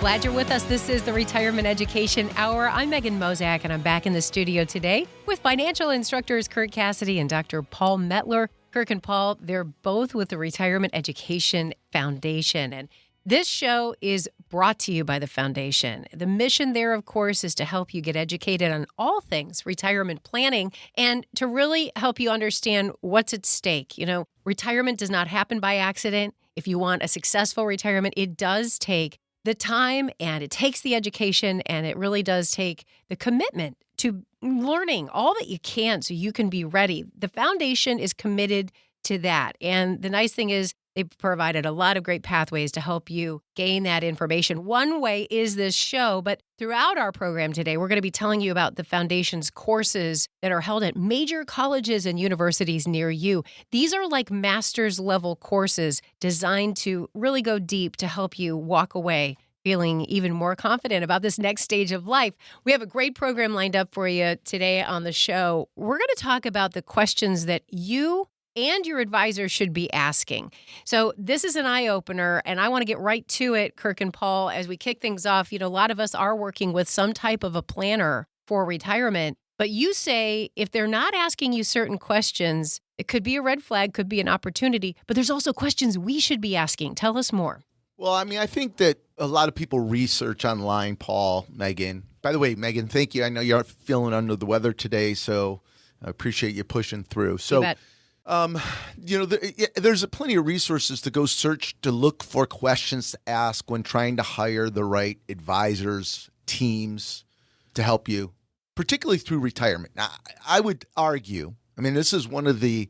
Glad you're with us. This is the Retirement Education Hour. I'm Megan Mozak, and I'm back in the studio today with financial instructors Kirk Cassidy and Dr. Paul Metler. Kirk and Paul, they're both with the Retirement Education Foundation, and this show is brought to you by the foundation. The mission there, of course, is to help you get educated on all things retirement planning and to really help you understand what's at stake. You know, retirement does not happen by accident. If you want a successful retirement, it does take the time and it takes the education and it really does take the commitment to learning all that you can so you can be ready. The foundation is committed to that. And the nice thing is they've provided a lot of great pathways to help you gain that information. One way is this show, but throughout our program today, we're going to be telling you about the foundation's courses that are held at major colleges and universities near you. These are like master's level courses designed to really go deep to help you walk away feeling even more confident about this next stage of life. We have a great program lined up for you today on the show. We're going to talk about the questions that you and your advisor should be asking. So this is an eye-opener, and I want to get right to it, Kirk and Paul, as we kick things off. You know, a lot of us are working with some type of a planner for retirement, but you say if they're not asking you certain questions, it could be a red flag, could be an opportunity, but there's also questions we should be asking. Tell us more. Well, I mean, I think that a lot of people research online, Paul, Megan. By the way, Megan, thank you. I know you're feeling under the weather today, so I appreciate you pushing through. So, You bet. There's plenty of resources to go search to look for questions to ask when trying to hire the right advisors, teams to help you, particularly through retirement. Now, I would argue, I mean, this is one of the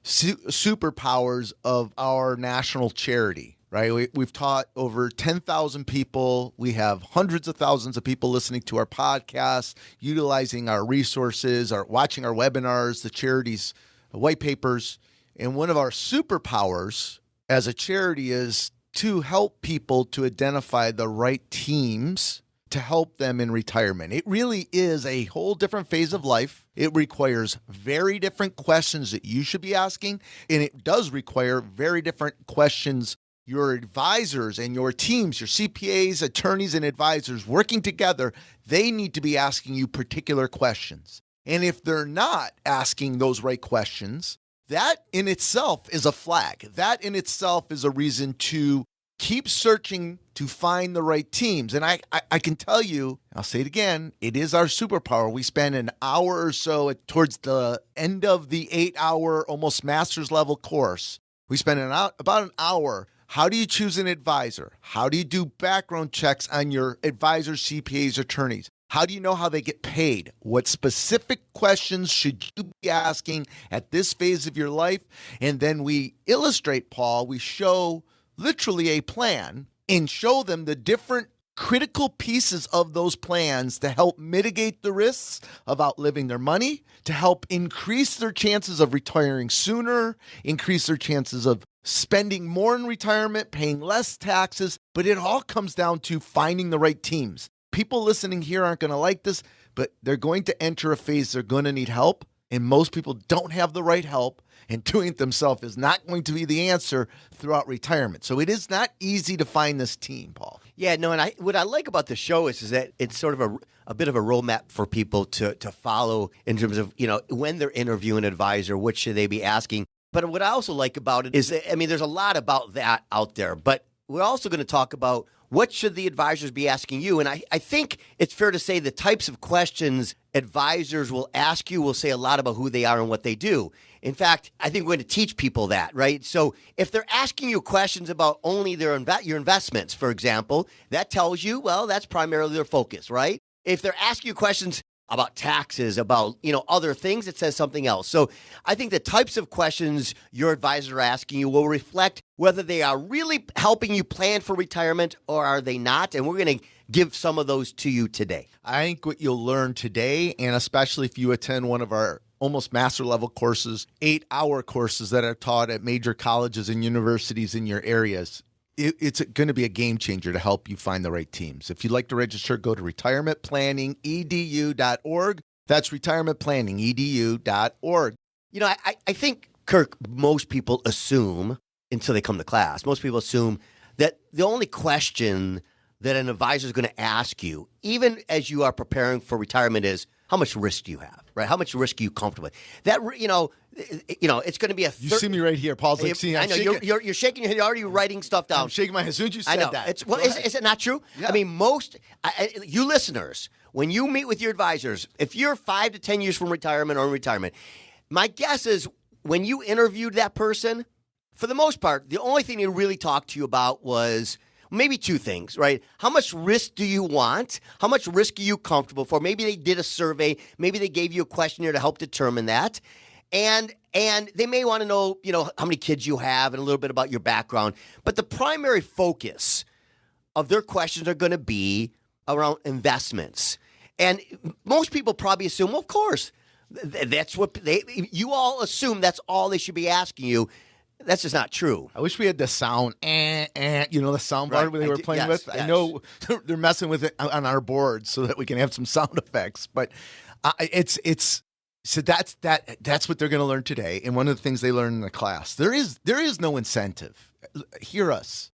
superpowers of our national charity, right? We've taught over 10,000 people. We have hundreds of thousands of people listening to our podcasts, utilizing our resources, watching our webinars, the charity's white papers. And one of our superpowers as a charity is to help people to identify the right teams to help them in retirement. It really is a whole different phase of life. It requires very different questions that you should be asking, and it does require very different questions your advisors and your teams, your CPAs, attorneys, and advisors working together, they need to be asking you particular questions. And if they're not asking those right questions, that in itself is a flag. That in itself is a reason to keep searching to find the right teams. And I can tell you, I'll say it again, it is our superpower. We spend an hour or so towards the end of the 8-hour, almost master's level course. We spend about an hour. How do you choose an advisor? How do you do background checks on your advisors, CPAs, attorneys? How do you know how they get paid? What specific questions should you be asking at this phase of your life? And then we illustrate, Paul, we show literally a plan and show them the different critical pieces of those plans to help mitigate the risks of outliving their money, to help increase their chances of retiring sooner, increase their chances of spending more in retirement, paying less taxes. But it all comes down to finding the right teams. People listening here aren't going to like this, but they're going to enter a phase they're going to need help. And most people don't have the right help, and doing it themselves is not going to be the answer throughout retirement. So it is not easy to find this team, Paul. Yeah, no, and what I like about the show is that it's sort of a bit of a roadmap for people to follow in terms of, you know, when they're interviewing an advisor, what should they be asking. But what I also like about it is that, I mean, there's a lot about that out there, but we're also going to talk about what should the advisors be asking you? And I think it's fair to say the types of questions advisors will ask you will say a lot about who they are and what they do. In fact, I think we're going to teach people that, right? So if they're asking you questions about only your investments, for example, that tells you, well, that's primarily their focus, right? If they're asking you questions about taxes, about, you know, other things, it says something else. So I think the types of questions your advisor are asking you will reflect whether they are really helping you plan for retirement or are they not. And we're going to give some of those to you today. I think what you'll learn today, and especially if you attend one of our almost master level courses, 8-hour courses that are taught at major colleges and universities in your areas, it's going to be a game changer to help you find the right teams. If you'd like to register, go to retirementplanningedu.org. That's retirementplanningedu.org. You know, I think, Kirk, most people assume, until they come to class, most people assume that the only question that an advisor is going to ask you, even as you are preparing for retirement, is how much risk do you have, right? How much risk are you comfortable with? That, it's going to be a. You see me right here. Paul's like, see, I know you're shaking your head. You're already writing stuff down. I'm shaking my head as soon as you said that. Is it not true? Yeah. I mean, you listeners, when you meet with your advisors, if you're 5 to 10 years from retirement or in retirement, my guess is when you interviewed that person, for the most part, the only thing they really talked to you about was maybe two things, right? How much risk do you want? How much risk are you comfortable for? Maybe they did a survey. Maybe they gave you a questionnaire to help determine that. And they may want to know, how many kids you have and a little bit about your background. But the primary focus of their questions are going to be around investments. And most people probably assume, well, of course, that's what you all assume that's all they should be asking you. That's just not true. I wish we had the sound, the sound bar they were playing with. Yes. I know they're messing with it on our board so that we can have some sound effects. But so that's what they're going to learn today. And one of the things they learn in the class, there is no incentive. Hear us.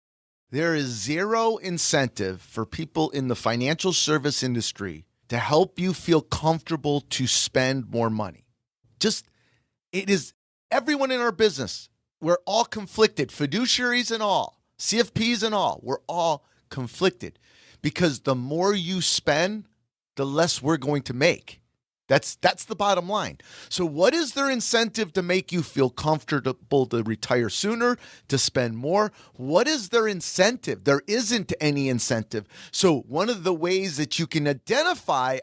There is zero incentive for people in the financial service industry to help you feel comfortable to spend more money. It is everyone in our business. We're all conflicted, fiduciaries and all, CFPs and all. We're all conflicted because the more you spend, the less we're going to make. That's the bottom line. So what is their incentive to make you feel comfortable to retire sooner, to spend more? What is their incentive? There isn't any incentive. So one of the ways that you can identify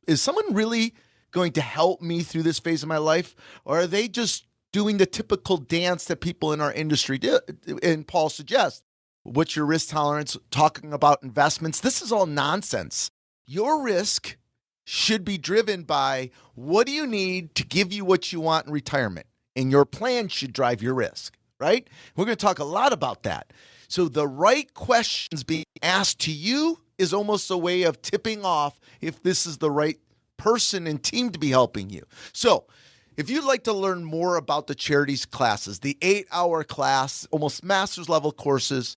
is someone really going to help me through this phase of my life, or are they just doing the typical dance that people in our industry do? And Paul suggests, what's your risk tolerance? Talking about investments. This is all nonsense. Your risk should be driven by what do you need to give you what you want in retirement? And your plan should drive your risk, right? We're going to talk a lot about that. So the right questions being asked to you is almost a way of tipping off if this is the right person and team to be helping you. So if you'd like to learn more about the charities classes, the 8-hour class, almost master's level courses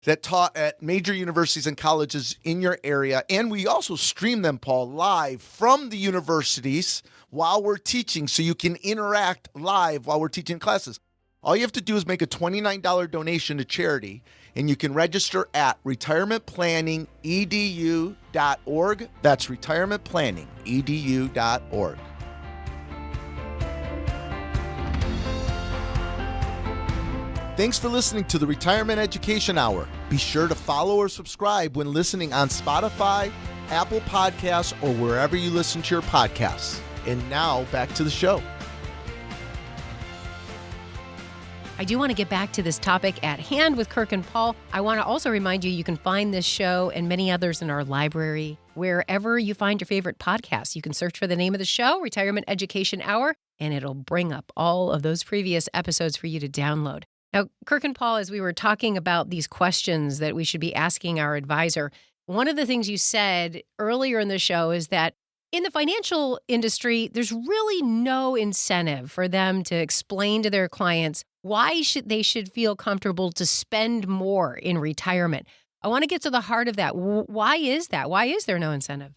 that taught at major universities and colleges in your area, and we also stream them, Paul, live from the universities while we're teaching, so you can interact live while we're teaching classes. All you have to do is make a $29 donation to charity, and you can register at retirementplanningedu.org. That's retirementplanningedu.org. Thanks for listening to the Retirement Education Hour. Be sure to follow or subscribe when listening on Spotify, Apple Podcasts, or wherever you listen to your podcasts. And now, back to the show. I do want to get back to this topic at hand with Kirk and Paul. I want to also remind you can find this show and many others in our library, wherever you find your favorite podcasts. You can search for the name of the show, Retirement Education Hour, and it'll bring up all of those previous episodes for you to download. Now, Kirk and Paul, as we were talking about these questions that we should be asking our advisor, one of the things you said earlier in the show is that in the financial industry, there's really no incentive for them to explain to their clients why they should feel comfortable to spend more in retirement. I want to get to the heart of that. Why is that? Why is there no incentive?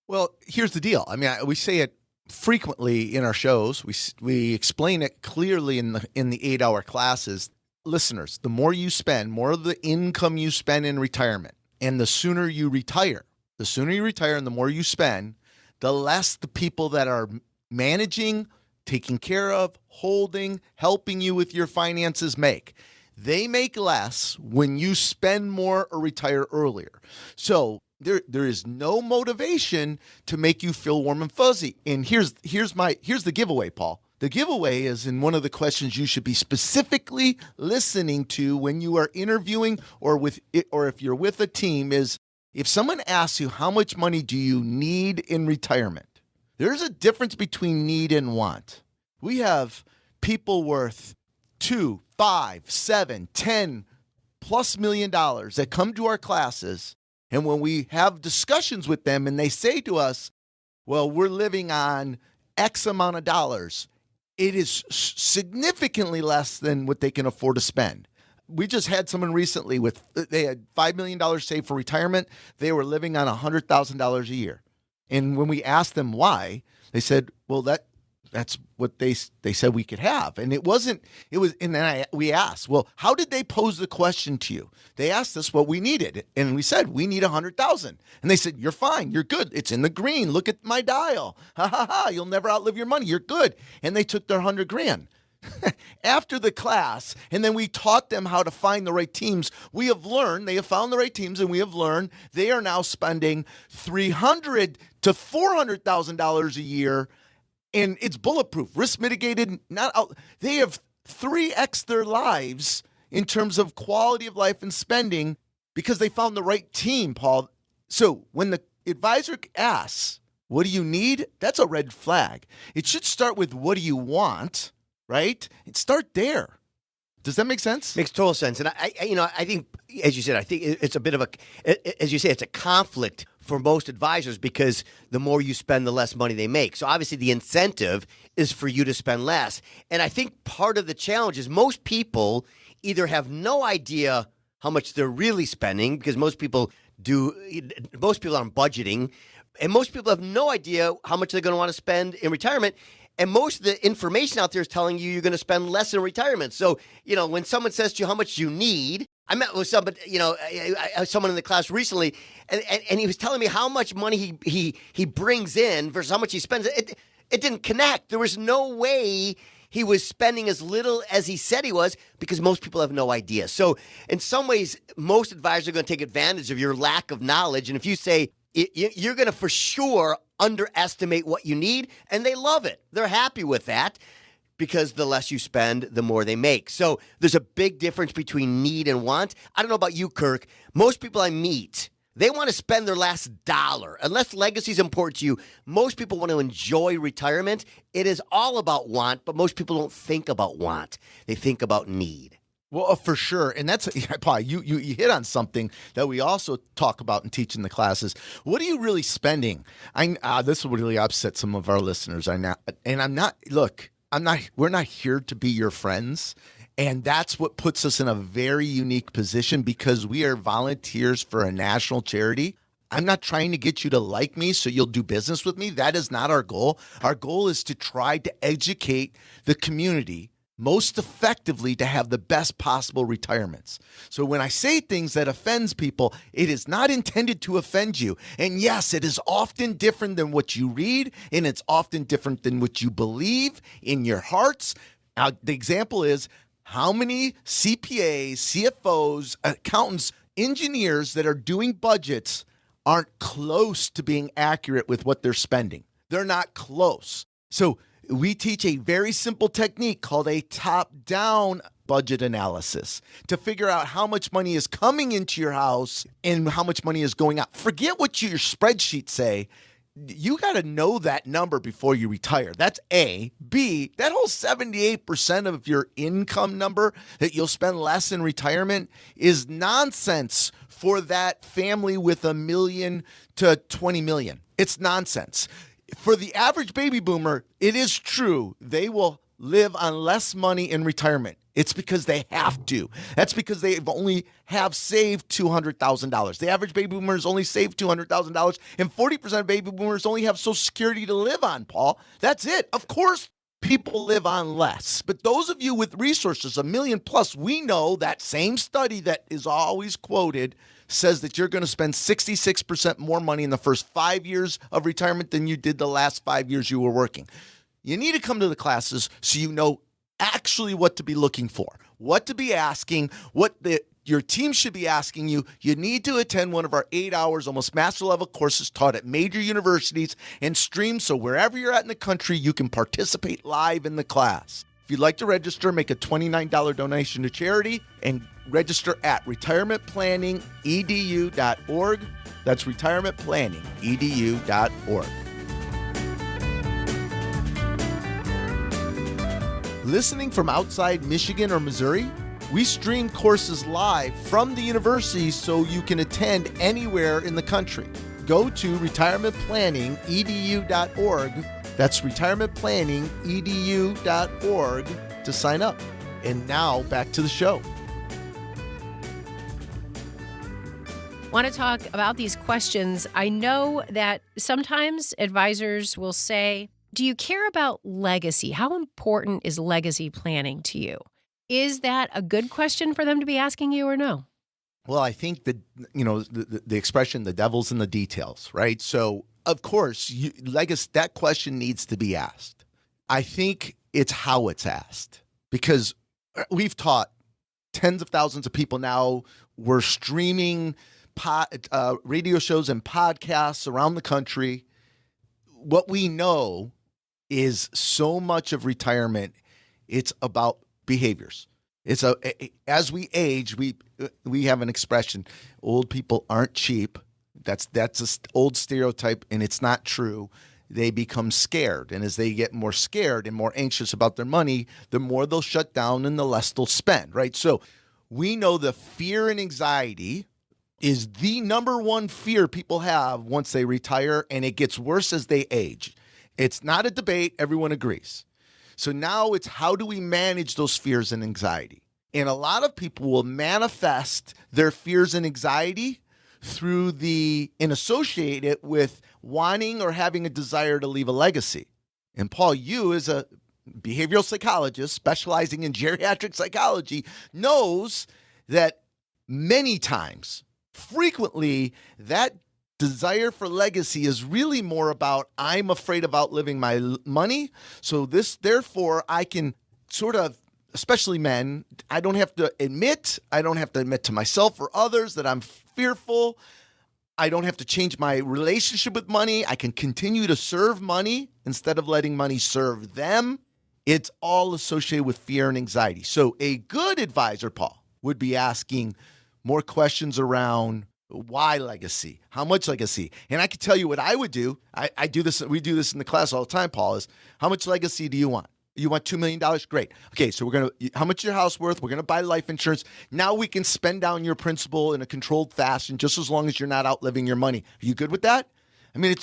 Well, here's the deal. I mean, we say it frequently in our shows. We explain it clearly in the 8-hour classes. Listeners, the more you spend, more of the income you spend in retirement, and the sooner you retire and the more you spend, the less the people that are managing, taking care of, holding, helping you with your finances make. They make less when you spend more or retire earlier. So there is no motivation to make you feel warm and fuzzy. And here's the giveaway, Paul. The giveaway is in one of the questions you should be specifically listening to when you are interviewing or if you're with a team is if someone asks you how much money do you need in retirement, there's a difference between need and want. We have people worth $2, $5, $7, $10+ million that come to our classes. And when we have discussions with them and they say to us, well, we're living on X amount of dollars, it is significantly less than what they can afford to spend. We just had someone recently they had $5 million saved for retirement. They were living on $100,000 a year. And when we asked them why, they said, well, that's what they said we could have. And we asked, well, how did they pose the question to you? They asked us what we needed. And we said, we need 100,000. And they said, you're fine. You're good. It's in the green. Look at my dial. Ha ha ha. You'll never outlive your money. You're good. And they took their 100 grand. After the class, and then we taught them how to find the right teams. They have found the right teams, and we have learned they are now spending $300,000 to $400,000 a year, and it's bulletproof, risk mitigated. They have 3x their lives in terms of quality of life and spending because they found the right team, Paul. So when the advisor asks, "What do you need?" that's a red flag. It should start with, "What do you want?" Right? And start there. Does that make sense? Makes total sense. And I think, as you said, it's a bit of as you say, it's a conflict for most advisors because the more you spend, the less money they make. So obviously the incentive is for you to spend less. And I think part of the challenge is most people either have no idea how much they're really spending because most people aren't budgeting, and most people have no idea how much they're going to want to spend in retirement. And most of the information out there is telling you you're going to spend less in retirement. So, when someone says to you how much you need, I met with someone in the class recently, and he was telling me how much money he brings in versus how much he spends. It didn't connect. There was no way he was spending as little as he said he was because most people have no idea. So in some ways, most advisors are going to take advantage of your lack of knowledge. And if you say you're going to for sure underestimate what you need, and they love it. They're happy with that because the less you spend, the more they make. So there's a big difference between need and want. I don't know about you, Kirk. Most people I meet, they want to spend their last dollar. Unless legacy is important to you, most people want to enjoy retirement. It is all about want, but most people don't think about want. They think about need. Well, for sure. And that's, Paul, you hit on something that we also talk about and teach in the classes. What are you really spending? This will really upset some of our listeners. We're not here to be your friends. And that's what puts us in a very unique position because we are volunteers for a national charity. I'm not trying to get you to like me so you'll do business with me. That is not our goal. Our goal is to try to educate the community most effectively to have the best possible retirements. So when I say things that offends people, it is not intended to offend you. And yes, it is often different than what you read, and it's often different than what you believe in your hearts. Now, the example is how many CPAs, CFOs, accountants, engineers that are doing budgets aren't close to being accurate with what they're spending. They're not close. So we teach a very simple technique called a top-down budget analysis to figure out how much money is coming into your house and how much money is going out. Forget what your spreadsheets say. You got to know that number before you retire. That's A. B, that whole 78% of your income number that you'll spend less in retirement is nonsense for that family with $1 million to $20 million. It's nonsense. For the average baby boomer, it is true. They will live on less money in retirement. It's because they have to. That's because they only have saved $200,000. The average baby boomers only saved $200,000, and 40% of baby boomers only have Social Security to live on, Paul. That's it. Of course, people live on less. But those of you with resources, $1 million plus, we know that same study that is always quoted says that you're going to spend 66% more money in the first 5 years of retirement than you did the last 5 years you were working. You need to come to the classes so you know actually what to be looking for, what to be asking, what your team should be asking you. You need to attend one of our 8 hours, almost master level courses taught at major universities and streamed so wherever you're at in the country, you can participate live in the class. If you'd like to register, make a $29 donation to charity and register at retirementplanningedu.org. That's retirementplanningedu.org. Listening from outside Michigan or Missouri? We stream courses live from the university so you can attend anywhere in the country. Go to retirementplanningedu.org. That's retirementplanningedu.org to sign up. And now back to the show. Want to talk about these questions. I know that sometimes advisors will say, do you care about legacy? How important is legacy planning to you? Is that a good question for them to be asking you or no? Well, I think that, the expression, the devil's in the details, right? So, of course, legacy, that question needs to be asked. I think it's how it's asked, because we've taught tens of thousands of people now. We're streaming radio shows and podcasts around the country. What we know is so much of retirement, it's about behaviors. As we age, we have an expression: old people aren't cheap. That's an old stereotype, and it's not true. They become scared, and as they get more scared and more anxious about their money, the more they'll shut down and the less they'll spend, right? So we know the fear and anxiety is the number one fear people have once they retire, and it gets worse as they age. It's not a debate. Everyone agrees. So now it's, how do we manage those fears and anxiety? And a lot of people will manifest their fears and anxiety and associate it with wanting or having a desire to leave a legacy. And Paul, you as a behavioral psychologist specializing in geriatric psychology knows that many times, frequently, that desire for legacy is really more about, I'm afraid of outliving my money. So therefore, I can sort of, especially men, I don't have to admit to myself or others that I'm fearful. I don't have to change my relationship with money. I can continue to serve money instead of letting money serve them. It's all associated with fear and anxiety. So a good advisor, Paul, would be asking more questions around why legacy, how much legacy. And I can tell you what I would do. I do this. We do this in the class all the time, Paul, is how much legacy do you want? You want $2 million? Great. Okay, so how much is your house worth? We're going to buy life insurance. Now we can spend down your principal in a controlled fashion just as long as you're not outliving your money. Are you good with that? I mean,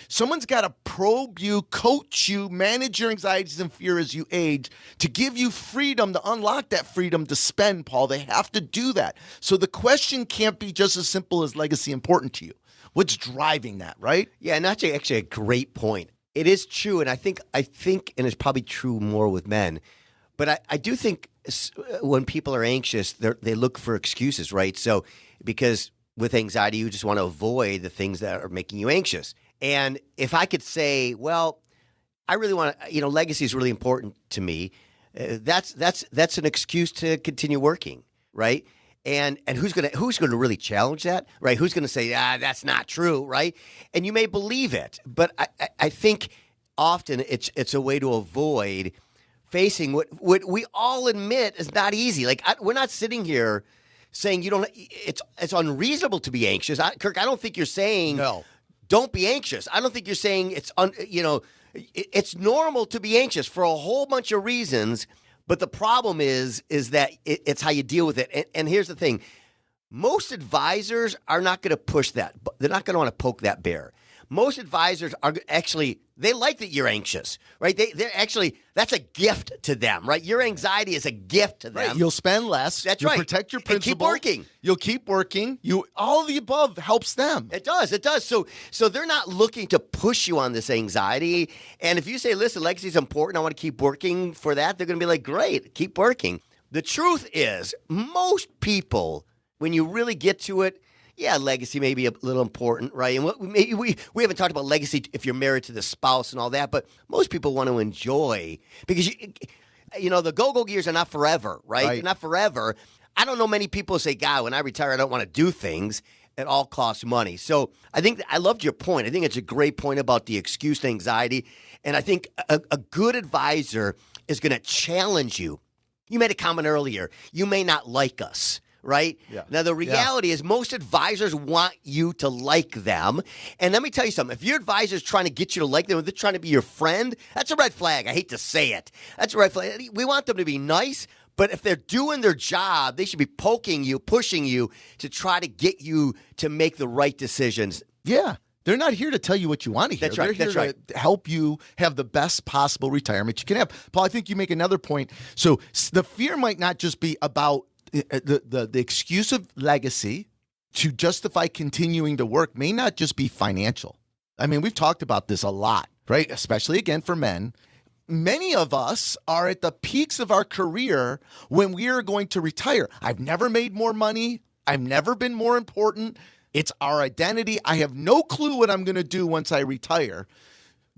someone's got to probe you, coach you, manage your anxieties and fear as you age to give you freedom, to unlock that freedom to spend, Paul. They have to do that. So the question can't be just as simple as legacy important to you. What's driving that, right? Yeah, and that's actually a great point. It is true, and I think, and it's probably true more with men, but I do think when people are anxious, they look for excuses, right? So because with anxiety, you just want to avoid the things that are making you anxious. And if I could say, well, I really want to, legacy is really important to me, that's an excuse to continue working, right? And who's gonna really challenge that, right? Who's gonna say, that's not true, right? And you may believe it, but I think often it's a way to avoid facing what we all admit is not easy. Like we're not sitting here saying it's unreasonable to be anxious. Kirk, I don't think you're saying no. Don't be anxious. I don't think you're saying it's normal to be anxious for a whole bunch of reasons. But the problem is that it's how you deal with it. And here's the thing. Most advisors are not going to push that. They're not going to want to poke that bear. Most advisors are actually, they like that you're anxious, right? They're actually, that's a gift to them, right? Your anxiety is a gift to them. Right. You'll spend less. That's You'll right. protect your principal. And keep working. You'll keep working. All of the above helps them. It does. So they're not looking to push you on this anxiety. And if you say, listen, legacy is important, I want to keep working for that, they're going to be like, great, keep working. The truth is, most people, when you really get to it, yeah, legacy may be a little important, right? And maybe we haven't talked about legacy if you're married to the spouse and all that, but most people want to enjoy because the go-go gears are not forever, right? They're not forever. I don't know many people who say, God, when I retire, I don't want to do things. It all costs money. So I think I loved your point. I think it's a great point about the excuse and anxiety. And I think a good advisor is going to challenge you. You made a comment earlier. You may not like us. Right? Yeah. Now, the reality is most advisors want you to like them. And let me tell you something. If your advisor is trying to get you to like them, if they're trying to be your friend, that's a red flag. I hate to say it. That's a red flag. We want them to be nice, but if they're doing their job, they should be poking you, pushing you to try to get you to make the right decisions. Yeah. They're not here to tell you what you want to hear. That's right. They're here to help you have the best possible retirement you can have. Paul, I think you make another point. So the fear might not just be about the excuse of legacy, to justify continuing to work may not just be financial. I mean, we've talked about this a lot, right? Especially again for men. Many of us are at the peaks of our career when we are going to retire. I've never made more money. I've never been more important. It's our identity. I have no clue what I'm going to do once I retire.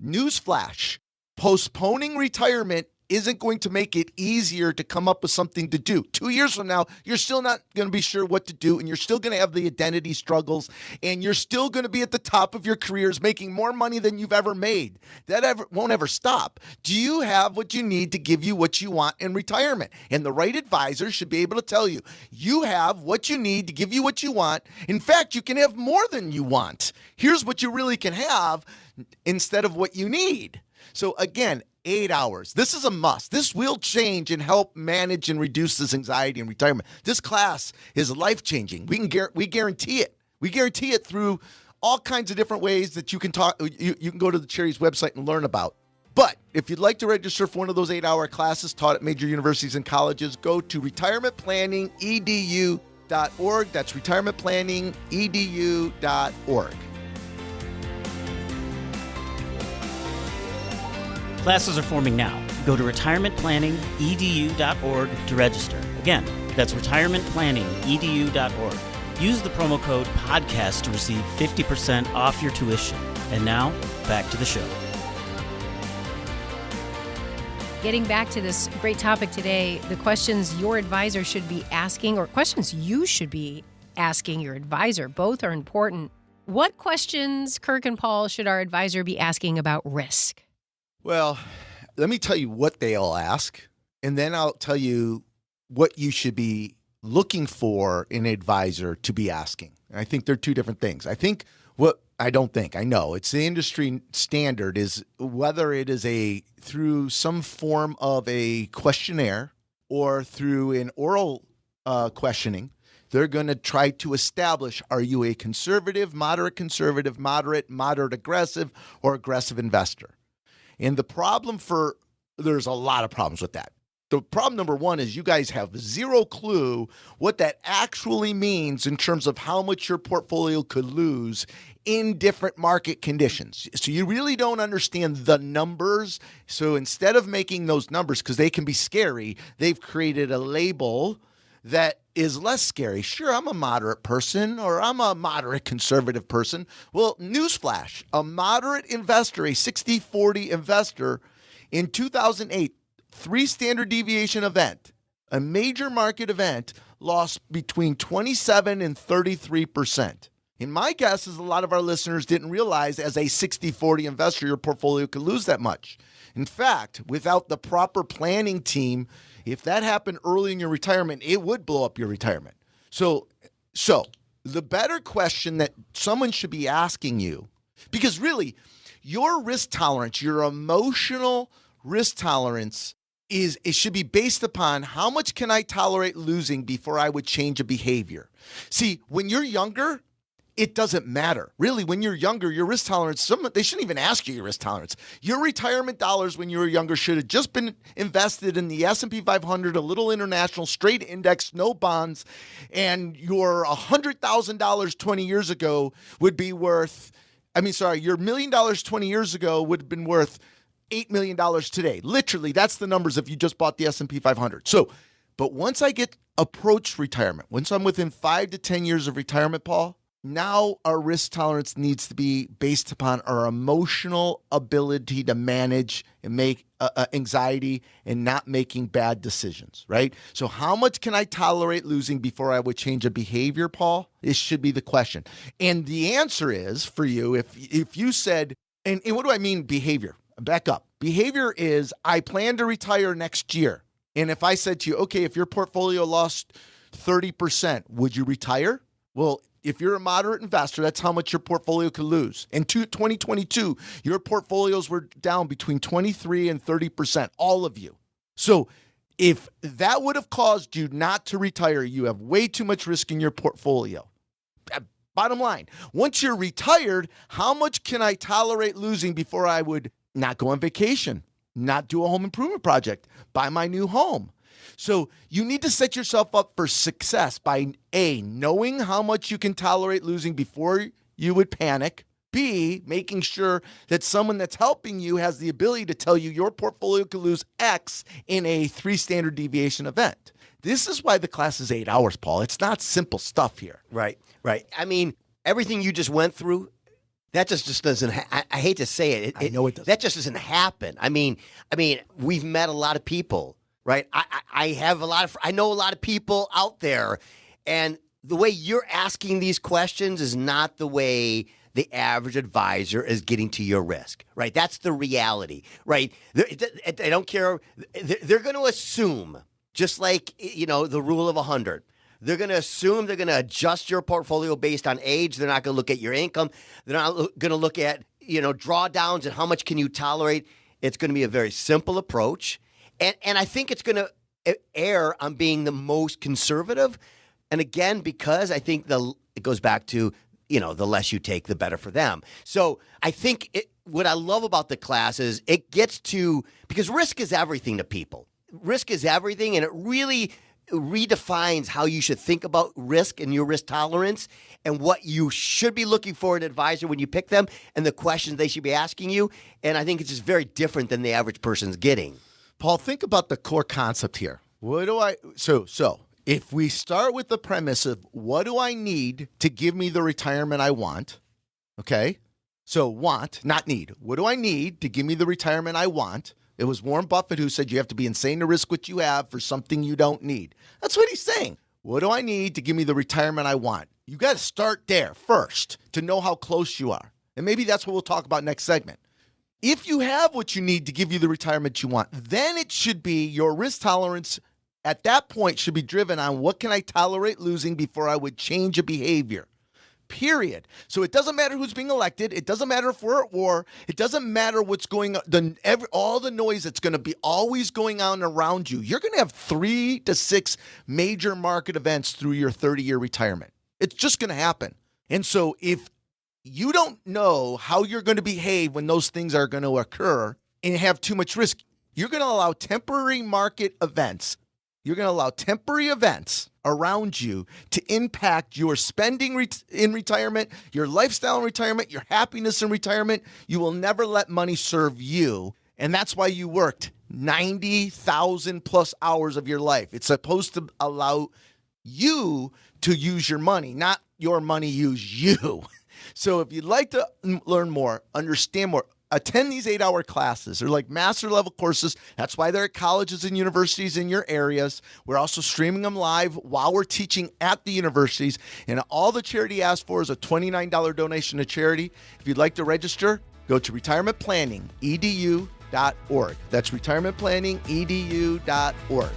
Newsflash, postponing retirement isn't going to make it easier to come up with something to do. 2 years from now, you're still not going to be sure what to do, and you're still going to have the identity struggles, and you're still going to be at the top of your careers making more money than you've ever made. That won't ever stop. Do you have what you need to give you what you want in retirement? And the right advisor should be able to tell you, you have what you need to give you what you want. In fact, you can have more than you want. Here's what you really can have instead of what you need. So again, 8 hours. This is a must. This will change and help manage and reduce this anxiety in retirement. This class is life-changing. We guarantee it. We guarantee it through all kinds of different ways that you can talk. You can go to the charity's website and learn about. But if you'd like to register for one of those 8-hour classes taught at major universities and colleges, go to retirementplanningedu.org. That's retirementplanningedu.org. Classes are forming now. Go to retirementplanningedu.org to register. Again, that's retirementplanningedu.org. Use the promo code PODCAST to receive 50% off your tuition. And now, back to the show. Getting back to this great topic today, the questions your advisor should be asking, or questions you should be asking your advisor, both are important. What questions, Kirk and Paul, should our advisor be asking about risk? Well, let me tell you what they all ask, and then I'll tell you what you should be looking for in an advisor to be asking. And I think they're two different things. I know it's the industry standard is whether it is through some form of a questionnaire or through an oral questioning. They're going to try to establish, are you a conservative, moderate aggressive, or aggressive investor? And there's a lot of problems with that. The problem number one is you guys have zero clue what that actually means in terms of how much your portfolio could lose in different market conditions. So you really don't understand the numbers. So instead of making those numbers, because they can be scary, they've created a label that is less scary. Sure, I'm a moderate person or I'm a moderate conservative person. Well, newsflash, a moderate investor, a 60-40 investor in 2008, 3 standard deviation event, a major market event, lost between 27 and 33%. And my guess is a lot of our listeners didn't realize as a 60-40 investor, your portfolio could lose that much. In fact, without the proper planning team, if that happened early in your retirement, it would blow up your retirement. So the better question that someone should be asking you, because really your risk tolerance, your emotional risk tolerance it should be based upon how much can I tolerate losing before I would change a behavior. See, when you're younger, it doesn't matter. Really, when you're younger, your risk tolerance, they shouldn't even ask you your risk tolerance. Your retirement dollars when you were younger should have just been invested in the S&P 500, a little international, straight index, no bonds, and your $100,000 20 years ago would be worth, your $1 million 20 years ago would have been worth $8 million today. Literally, that's the numbers if you just bought the S&P 500. But once I get approached retirement, once I'm within 5 to 10 years of retirement, Paul, now our risk tolerance needs to be based upon our emotional ability to manage and make anxiety and not making bad decisions, right? So how much can I tolerate losing before I would change a behavior, Paul? This should be the question. And the answer is for you, if you said, and what do I mean behavior? Back up. Behavior is I plan to retire next year. And if I said to you, okay, if your portfolio lost 30%, would you retire? Well, if you're a moderate investor, that's how much your portfolio could lose. In 2022, your portfolios were down between 23 and 30%, all of you. So if that would have caused you not to retire, you have way too much risk in your portfolio. Bottom line, once you're retired, how much can I tolerate losing before I would not go on vacation, not do a home improvement project, buy my new home? So you need to set yourself up for success by A, knowing how much you can tolerate losing before you would panic. B, making sure that someone that's helping you has the ability to tell you your portfolio could lose X in a 3 standard deviation event. This is why the class is 8 hours, Paul. It's not simple stuff here. Right. I mean, everything you just went through, that just doesn't. I hate to say it. I know it doesn't. That just doesn't happen. I mean, we've met a lot of people, right? I know a lot of people out there, and the way you're asking these questions is not the way the average advisor is getting to your risk, right? That's the reality, right? They don't care. They're going to assume, just like, the rule of 100. They're going to assume they're going to adjust your portfolio based on age. They're not going to look at your income. They're not going to look at, drawdowns and how much can you tolerate. It's going to be a very simple approach. And I think it's going to err on being the most conservative. And again, because I think it goes back to, the less you take, the better for them. So I think what I love about the class is it gets to, because risk is everything to people. Risk is everything, and it really redefines how you should think about risk and your risk tolerance and what you should be looking for in an advisor when you pick them and the questions they should be asking you. And I think it's just very different than the average person's getting. Paul, think about the core concept here. So if we start with the premise of what do I need to give me the retirement I want, okay? So want, not need. What do I need to give me the retirement I want? It was Warren Buffett who said you have to be insane to risk what you have for something you don't need. That's what he's saying. What do I need to give me the retirement I want? You got to start there first to know how close you are. And maybe that's what we'll talk about next segment. If you have what you need to give you the retirement you want, then it should be your risk tolerance at that point should be driven on what can I tolerate losing before I would change a behavior. Period. So it doesn't matter who's being elected. It doesn't matter if we're at war. It doesn't matter what's going on. All the noise that's going to be always going on around you. You're going to have 3 to 6 major market events through your 30-year retirement. It's just going to happen. And so if you don't know how you're going to behave when those things are going to occur and have too much risk, you're going to allow temporary market events. You're going to allow temporary events around you to impact your spending in retirement, your lifestyle in retirement, your happiness in retirement. You will never let money serve you. And that's why you worked 90,000 plus hours of your life. It's supposed to allow you to use your money, not your money use you. So if you'd like to learn more, understand more, attend these 8-hour classes. They're like master level courses. That's why they're at colleges and universities in your areas. We're also streaming them live while we're teaching at the universities. And all the charity asks for is a $29 donation to charity. If you'd like to register, go to retirementplanningedu.org. That's retirementplanningedu.org.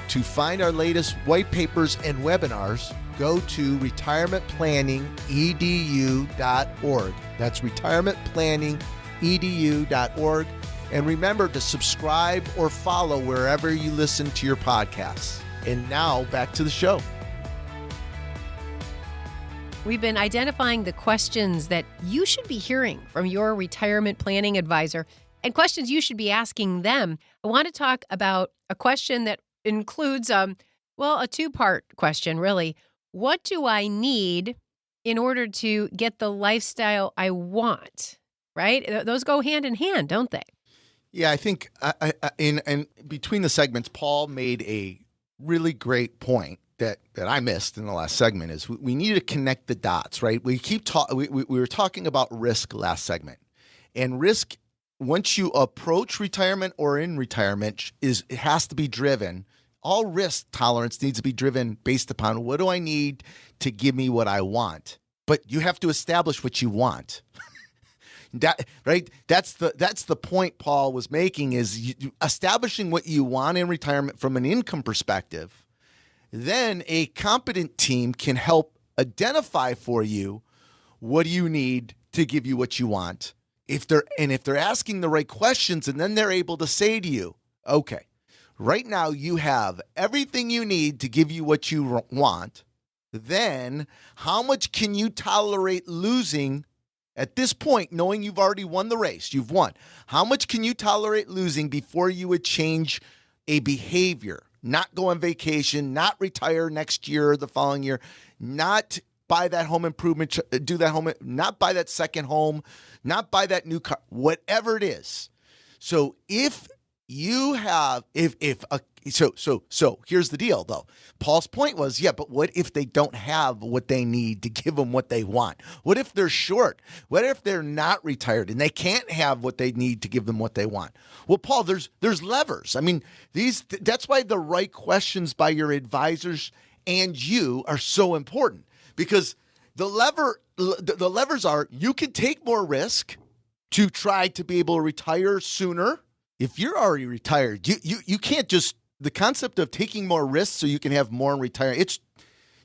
To find our latest white papers and webinars, go to retirementplanningedu.org. That's retirementplanningedu.org. And remember to subscribe or follow wherever you listen to your podcasts. And now back to the show. We've been identifying the questions that you should be hearing from your retirement planning advisor and questions you should be asking them. I want to talk about a question that includes, a 2-part question, really. What do I need in order to get the lifestyle I want, right? Those go hand in hand, don't they? Yeah, I think in between the segments, Paul made a really great point that I missed in the last segment is we need to connect the dots, right? We were talking about risk last segment. And risk, once you approach retirement or in retirement, it has to be driven. All risk tolerance needs to be driven based upon what do I need to give me what I want. But you have to establish what you want. Right? That's the point Paul was making is establishing what you want in retirement from an income perspective. Then a competent team can help identify for you what do you need to give you what you want. If they're asking the right questions, and then they're able to say to you, okay, right now you have everything you need to give you what you want. Then how much can you tolerate losing At this point, knowing you've already won the race, you've won. How much can you tolerate losing before you would change a behavior? Not go on vacation, not retire next year or the following year, not buy that home improvement, not buy that second home, not buy that new car, whatever it is. So if you have, so here's the deal though. Paul's point was, yeah, but what if they don't have what they need to give them what they want? What if they're short? What if they're not retired and they can't have what they need to give them what they want? Well, Paul, there's levers. I mean, that's why the right questions by your advisors and you are so important, because the levers are, you can take more risk to try to be able to retire sooner. If you're already retired, you can't just, the concept of taking more risks so you can have more and retire,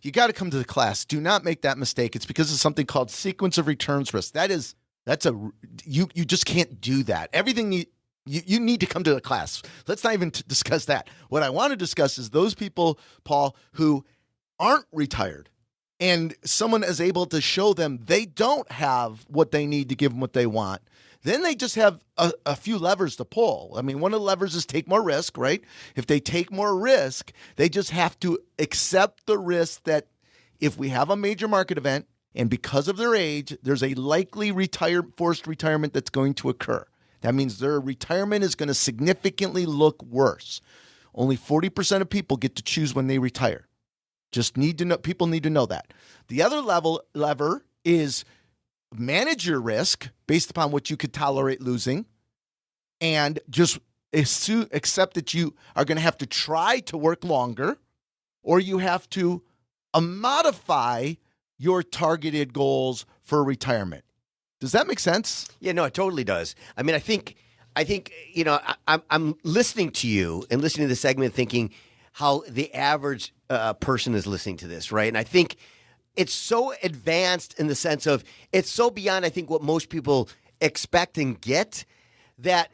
you got to come to the class. Do not make that mistake. It's because of something called sequence of returns risk. You just can't do that. Everything you need to come to the class. Let's not even discuss that. What I want to discuss is those people, Paul, who aren't retired and someone is able to show them they don't have what they need to give them what they want. Then they just have a few levers to pull. I mean, one of the levers is take more risk, right? If they take more risk, they just have to accept the risk that if we have a major market event and because of their age, there's a likely forced retirement that's going to occur. That means their retirement is going to significantly look worse. Only 40% of people get to choose when they retire. People need to know that. The other lever is manage your risk based upon what you could tolerate losing, and just accept that you are going to have to try to work longer, or you have to modify your targeted goals for retirement. Does that make sense? Yeah, no, it totally does. I mean, I think I'm listening to you and listening to the segment, thinking how the average person is listening to this, right? And I think it's so advanced in the sense of it's so beyond, I think, what most people expect and get that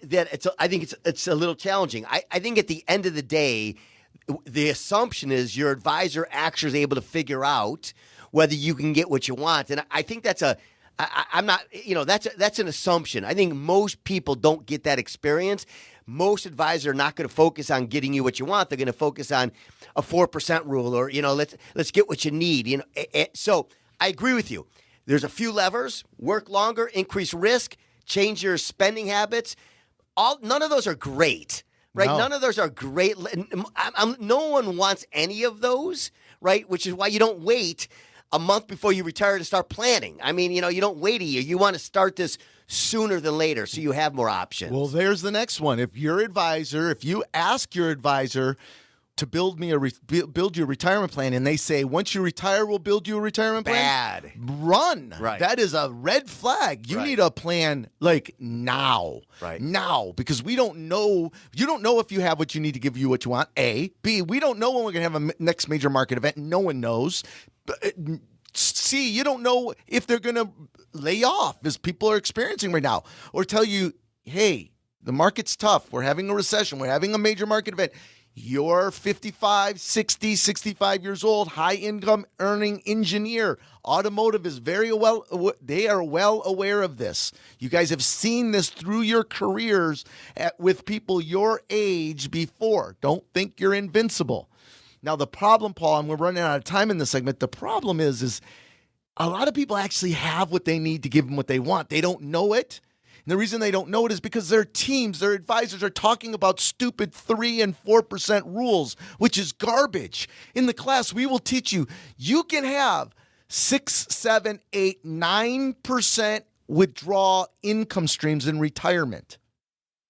I think it's a little challenging. I think at the end of the day, the assumption is your advisor actually is able to figure out whether you can get what you want, and I think that's I'm not, that's an assumption. I think most people don't get that experience. Most advisors are not going to focus on getting you what you want. They're going to focus on a 4% rule, or let's get what you need. So I agree with you. There's a few levers: work longer, increase risk, change your spending habits. None of those are great, right? No. None of those are great. No one wants any of those, right? Which is why you don't wait a month before you retire to start planning. I mean, you don't wait a year. You want to start this sooner than later so you have more options. Well, there's the next one. If you ask your advisor to build you a retirement plan, and they say, once you retire, we'll build you a retirement plan. Bad. Run. Right. That is a red flag. You Right. need a plan like now. Right. Now, because we don't know. You don't know if you have what you need to give you what you want, A. B, we don't know when we're going to have a next major market event. No one knows. C, you don't know if they're going to lay off, as people are experiencing right now, or tell you, hey, the market's tough. We're having a recession. We're having a major market event. You're 55, 60, 65 years old, high income earning engineer. Automotive is they are well aware of this. You guys have seen this through your careers with people your age before. Don't think you're invincible. Now, the problem, Paul, and we're running out of time in this segment, the problem is a lot of people actually have what they need to give them what they want. They don't know it. And the reason they don't know it is because their teams, their advisors are talking about stupid 3 and 4% rules, which is garbage. In the class, we will teach you can have 6, 7, 8, 9% withdraw income streams in retirement.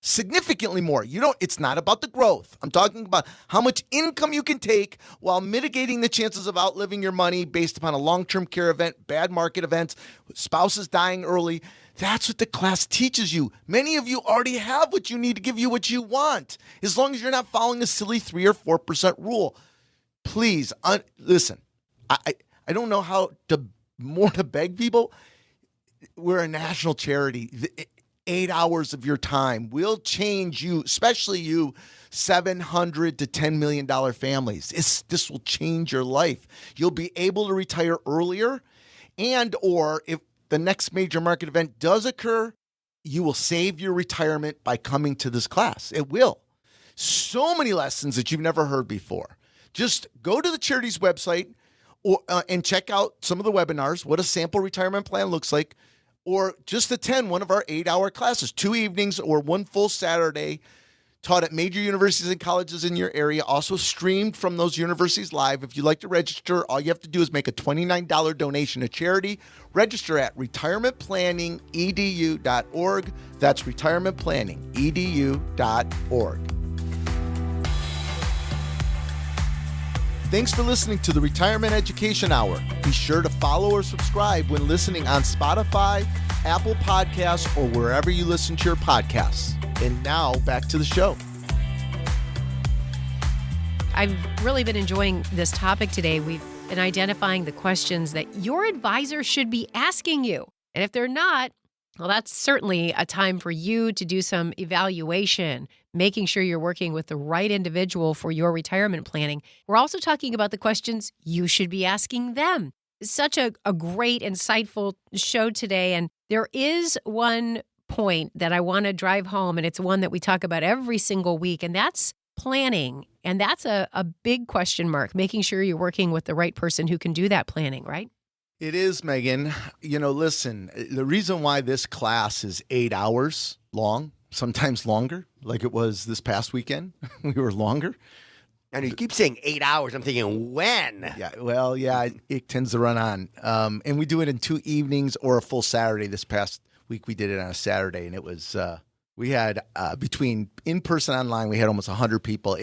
Significantly more. It's not about the growth. I'm talking about how much income you can take while mitigating the chances of outliving your money based upon a long-term care event, bad market events, spouses dying early. That's what the class teaches you. Many of you already have what you need to give you what you want, as long as you're not following a silly 3 or 4% rule. Please, listen. I don't know how to beg people. We're a national charity. 8 hours of your time will change you, especially you $700 to $10 million families. This will change your life. You'll be able to retire earlier, and or if the next major market event does occur, you will save your retirement by coming to this class. It will. So many lessons that you've never heard before. Just go to the charity's website and check out some of the webinars, what a sample retirement plan looks like, or just attend one of our 8-hour classes, 2 evenings or 1 full Saturday, taught at major universities and colleges in your area, also streamed from those universities live. If you'd like to register, all you have to do is make a $29 donation to charity. Register at retirementplanningedu.org. That's retirementplanningedu.org. Thanks for listening to the Retirement Education Hour. Be sure to follow or subscribe when listening on Spotify, Apple Podcasts, or wherever you listen to your podcasts. And now, back to the show. I've really been enjoying this topic today. We've been identifying the questions that your advisor should be asking you. And if they're not, well, that's certainly a time for you to do some evaluation, making sure you're working with the right individual for your retirement planning. We're also talking about the questions you should be asking them. Such a great, insightful show today. And there is one point that I want to drive home, and it's one that we talk about every single week, and that's planning. And that's a big question mark, making sure you're working with the right person who can do that planning, right? It is, Megan. Listen, the reason why this class is 8 hours long, sometimes longer, like it was this past weekend, we were longer. And you keep saying 8 hours. I'm thinking, when? Yeah, it tends to run on. And we do it in 2 evenings or a full Saturday. This past week, we did it on a Saturday, and it was, we had, between in-person and online, we had almost 100 people.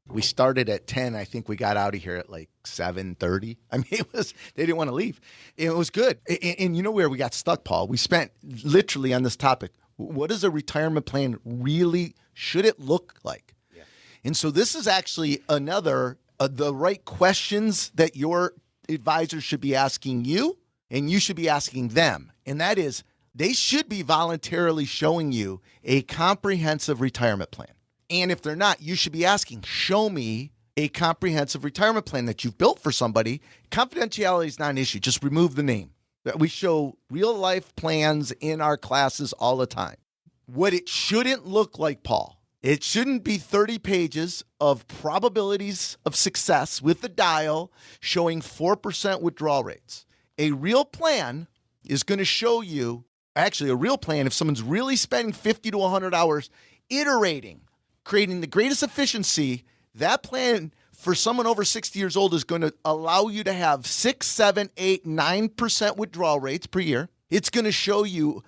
We started at 10. I think we got out of here at like 7:30. I mean, they didn't want to leave. It was good. And you know where we got stuck, Paul? We spent literally on this topic. What does a retirement plan really, should it look like? Yeah. And so this is actually another, the right questions that your advisor should be asking you, and you should be asking them. And that is, they should be voluntarily showing you a comprehensive retirement plan. And if they're not, you should be asking, show me a comprehensive retirement plan that you've built for somebody. Confidentiality is not an issue. Just remove the name. We show real life plans in our classes all the time. What it shouldn't look like, Paul, it shouldn't be 30 pages of probabilities of success with the dial showing 4% withdrawal rates. A real plan is going to show you, actually a real plan, if someone's really spending 50 to 100 hours iterating, creating the greatest efficiency, that plan for someone over 60 years old is going to allow you to have 6, 7, 8, 9% withdrawal rates per year. It's going to show you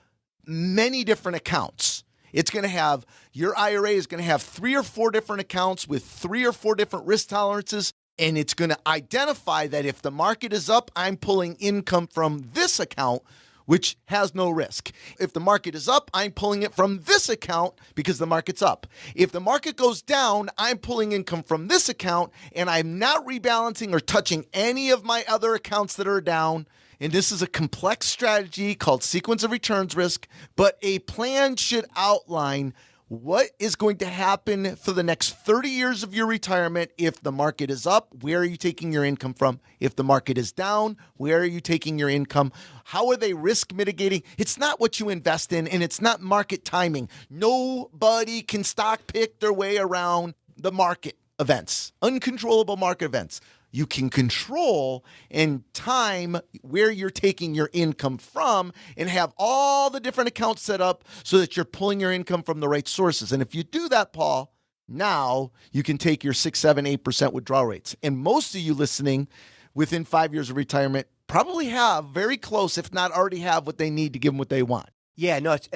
many different accounts. It's going to have, your IRA is going to have 3 or 4 different accounts with 3 or 4 different risk tolerances. And it's going to identify that if the market is up, I'm pulling income from this account, which has no risk. If the market is up, I'm pulling it from this account because the market's up. If the market goes down, I'm pulling income from this account, and I'm not rebalancing or touching any of my other accounts that are down. And this is a complex strategy called sequence of returns risk, but a plan should outline what is going to happen for the next 30 years of your retirement. If the market is up, where are you taking your income from? If the market is down, where are you taking your income? How are they risk mitigating? It's not what you invest in, and it's not market timing. Nobody can stock pick their way around the market events, uncontrollable market events. You can control and time where you're taking your income from and have all the different accounts set up so that you're pulling your income from the right sources. And if you do that, Paul, now you can take your 6, 7, 8% withdrawal rates. And most of you listening within 5 years of retirement probably have very close, if not already have what they need to give them what they want. Yeah, no, it's,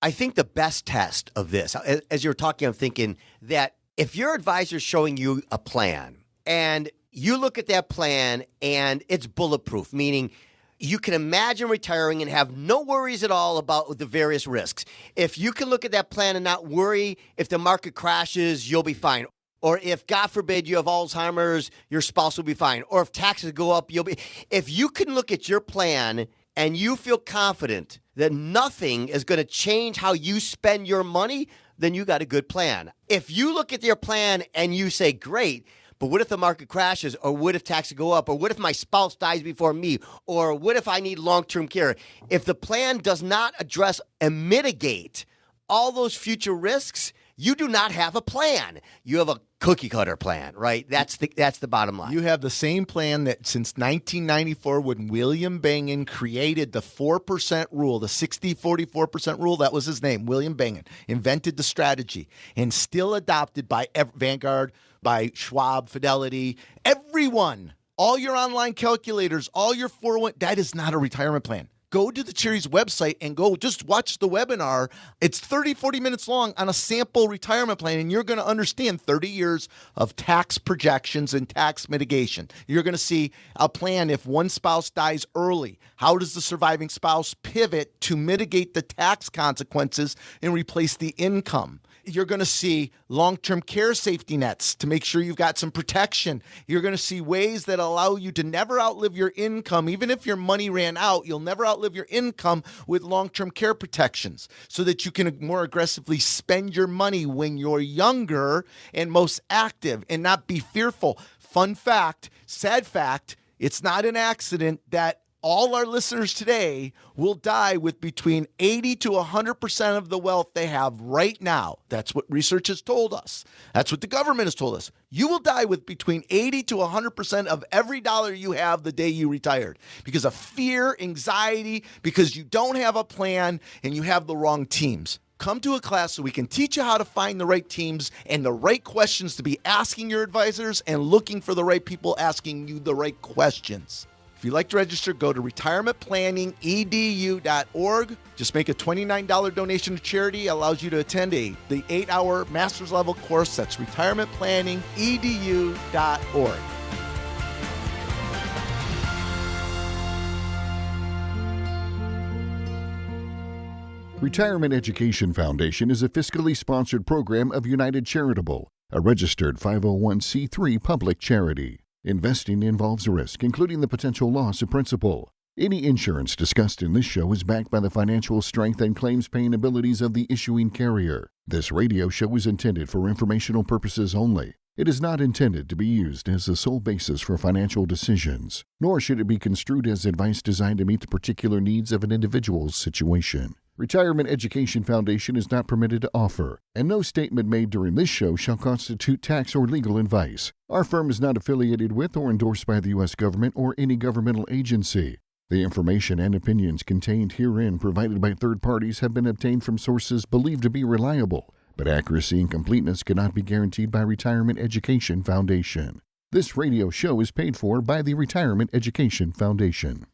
I think the best test of this, as you're talking, I'm thinking that if your advisor is showing you a plan and you look at that plan and it's bulletproof, meaning you can imagine retiring and have no worries at all about the various risks. If you can look at that plan and not worry if the market crashes, you'll be fine. Or if, God forbid, you have Alzheimer's, your spouse will be fine. Or if taxes go up, you'll be. If you can look at your plan and you feel confident that nothing is going to change how you spend your money, then you got a good plan. If you look at your plan and you say, great, but what if the market crashes? Or what if taxes go up? Or what if my spouse dies before me? Or what if I need long-term care? If the plan does not address and mitigate all those future risks, you do not have a plan. You have a cookie cutter plan, right? That's the bottom line. You have the same plan that since 1994, when William Bengen created the 4% rule, the 60-44% rule, that was his name, William Bengen, invented the strategy and still adopted by Vanguard, by Schwab, Fidelity, everyone, all your online calculators, all your 401, that is not a retirement plan. Go to the Cherry's website and go just watch the webinar. It's 30, 40 minutes long on a sample retirement plan, and you're going to understand 30 years of tax projections and tax mitigation. You're going to see a plan if one spouse dies early. How does the surviving spouse pivot to mitigate the tax consequences and replace the income? You're going to see long-term care safety nets to make sure you've got some protection. You're going to see ways that allow you to never outlive your income. Even if your money ran out, you'll never outlive your income with long-term care protections so that you can more aggressively spend your money when you're younger and most active and not be fearful. Fun fact, sad fact, it's not an accident that all our listeners today will die with between 80 to 100% of the wealth they have right now. That's what research has told us. That's what the government has told us. You will die with between 80 to 100% of every dollar you have the day you retired because of fear, anxiety, because you don't have a plan and you have the wrong teams. Come to a class so we can teach you how to find the right teams and the right questions to be asking your advisors and looking for the right people asking you the right questions. If you'd like to register, go to retirementplanningedu.org. Just make a $29 donation to charity. It allows you to attend the 8-hour master's level course. That's retirementplanningedu.org. Retirement Education Foundation is a fiscally sponsored program of United Charitable, a registered 501c3 public charity. Investing involves risk, including the potential loss of principal. Any insurance discussed in this show is backed by the financial strength and claims-paying abilities of the issuing carrier. This radio show is intended for informational purposes only. It is not intended to be used as the sole basis for financial decisions, nor should it be construed as advice designed to meet the particular needs of an individual's situation. Retirement Education Foundation is not permitted to offer, and no statement made during this show shall constitute tax or legal advice. Our firm is not affiliated with or endorsed by the U.S. government or any governmental agency. The information and opinions contained herein provided by third parties have been obtained from sources believed to be reliable, but accuracy and completeness cannot be guaranteed by Retirement Education Foundation. This radio show is paid for by the Retirement Education Foundation.